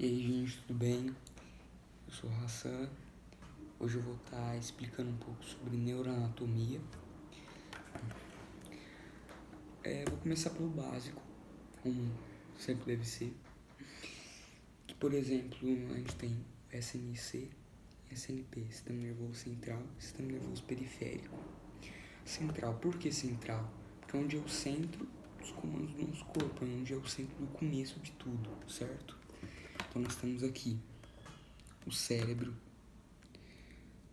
E aí, gente, tudo bem? Eu sou o Hassan. Hoje eu vou estar explicando um pouco sobre neuroanatomia. Vou começar pelo básico, como sempre deve ser. Que, por exemplo, a gente tem SNC, SNP, Sistema Nervoso Central e Sistema Nervoso Periférico. Central, por que central? Porque é onde é o centro dos comandos do nosso corpo, é onde é o centro do começo de tudo, certo? Então nós temos aqui o cérebro,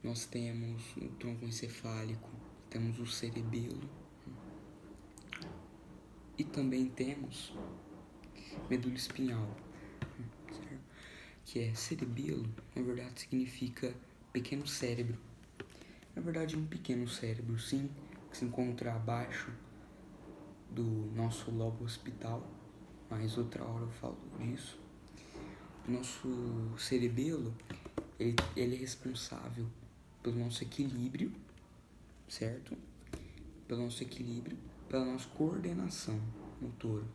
nós temos o tronco encefálico, temos o cerebelo e também temos medula espinhal, certo? Que é cerebelo, na verdade significa pequeno cérebro. Na verdade é um pequeno cérebro, sim, que se encontra abaixo do nosso lobo occipital, mas outra hora eu falo disso. O nosso cerebelo, ele é responsável pelo nosso equilíbrio, certo? Pelo nosso equilíbrio, pela nossa coordenação motora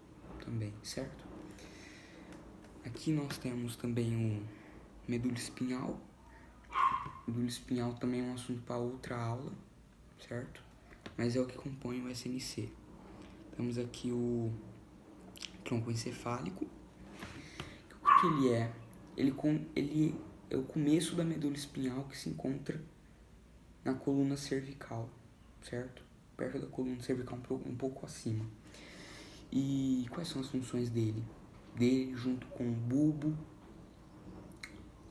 também, certo? Aqui nós temos também o medula espinhal. Medula espinhal também é um assunto para outra aula, certo? Mas é o que compõe o SNC. Temos aqui o tronco encefálico. O que ele é? Ele é o começo da medula espinhal que se encontra na coluna cervical, certo? Perto da coluna cervical, um pouco acima. E quais são as funções dele? Dele junto com o bulbo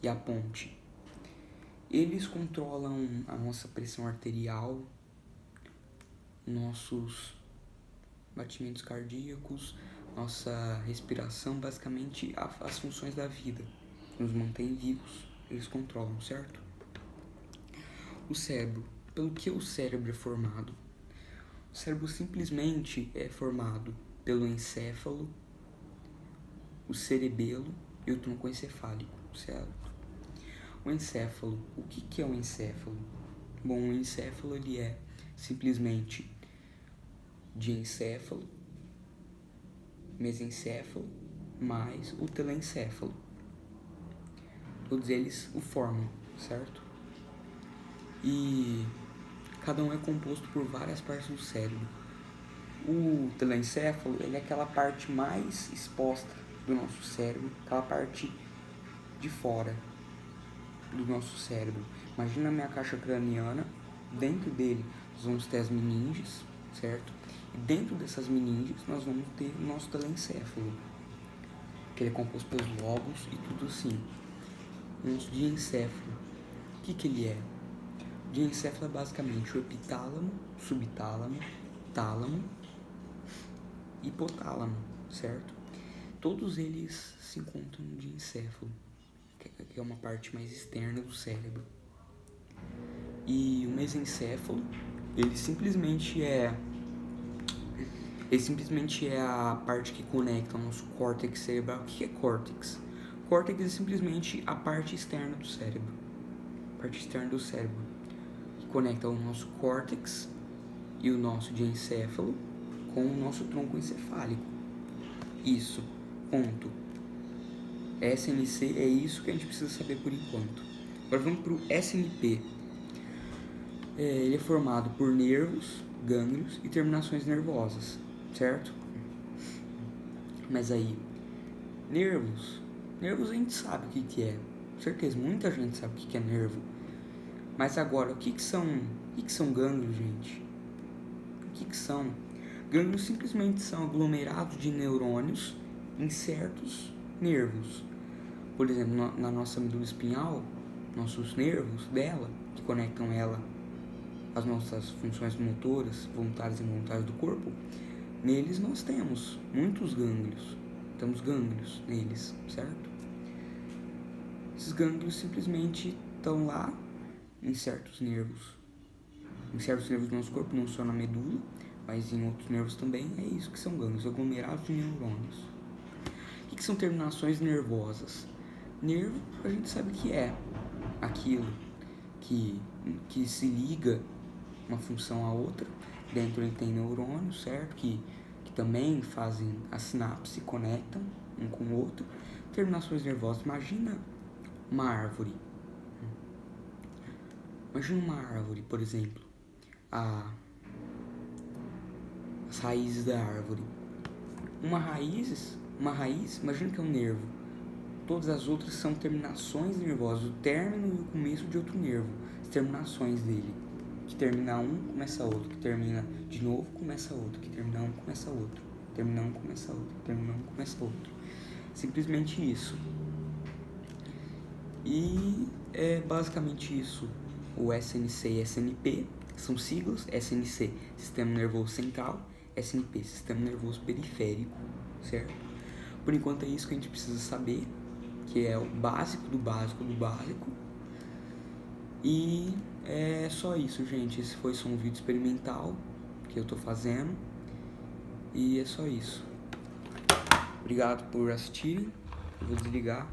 e a ponte. Eles controlam a nossa pressão arterial, nossos batimentos cardíacos, nossa respiração, basicamente as funções da vida. Nos mantém vivos, eles controlam, certo? O cérebro. Pelo que o cérebro é formado? O cérebro simplesmente é formado pelo encéfalo, o cerebelo e o tronco encefálico, certo? O encéfalo. O que é o encéfalo? Bom, o encéfalo ele é simplesmente diencéfalo, mesencéfalo, mais o telencéfalo. Todos eles o formam, certo? E cada um é composto por várias partes do cérebro. O telencéfalo ele é aquela parte mais exposta do nosso cérebro, aquela parte de fora do nosso cérebro. Imagina a minha caixa craniana, dentro dele nós vamos ter as meninges, certo? E dentro dessas meninges nós vamos ter o nosso telencéfalo, que ele é composto pelos lobos e tudo assim. O nosso diencéfalo, o que ele é? O diencéfalo é basicamente o epitálamo, subtálamo, tálamo e hipotálamo, certo? Todos eles se encontram no diencéfalo, que é uma parte mais externa do cérebro. E o mesencéfalo, ele simplesmente é a parte que conecta o nosso córtex cerebral. O que é córtex? Córtex é simplesmente a parte externa do cérebro. Que conecta o nosso córtex e o nosso diencéfalo com o nosso tronco encefálico. Isso, ponto. SNC é isso que a gente precisa saber por enquanto. Agora vamos para o SNP. Ele é formado por nervos, gânglios e terminações nervosas, certo? Mas aí, nervos a gente sabe o que é. Com certeza, muita gente sabe o que é nervo. Mas agora, o que são gânglios, gente? O que são? Gânglios simplesmente são aglomerados de neurônios em certos nervos. Por exemplo, na nossa medula espinhal, nossos nervos dela, que conectam ela às nossas funções motoras, voluntárias e involuntárias do corpo, neles nós temos muitos gânglios. Temos gânglios neles, certo? Esses gânglios simplesmente estão lá em certos nervos do nosso corpo, não só na medula, mas em outros nervos também. É isso que são gânglios, aglomerados de neurônios. O que são terminações nervosas? Nervo, a gente sabe que é aquilo que se liga uma função à outra. Dentro ele tem neurônio, certo? Que que também fazem a sinapse, conectam um com o outro. Terminações nervosas, imagina uma árvore. Imagina uma árvore, por exemplo, as raízes da árvore. Uma raiz, imagina que é um nervo. Todas as outras são terminações nervosas, o término e o começo de outro nervo, as terminações dele. Que termina um, começa outro, que termina de novo, começa outro, que termina um, começa outro, termina um, começa outro, termina um, começa outro. Simplesmente isso. E é basicamente isso. O SNC e SNP são siglas. SNC, Sistema Nervoso Central. SNP, Sistema Nervoso Periférico, certo? Por enquanto é isso que a gente precisa saber, que é o básico do básico do básico. E é só isso, gente. Esse foi só um vídeo experimental que eu tô fazendo. E é só isso. Obrigado por assistirem. Eu vou desligar.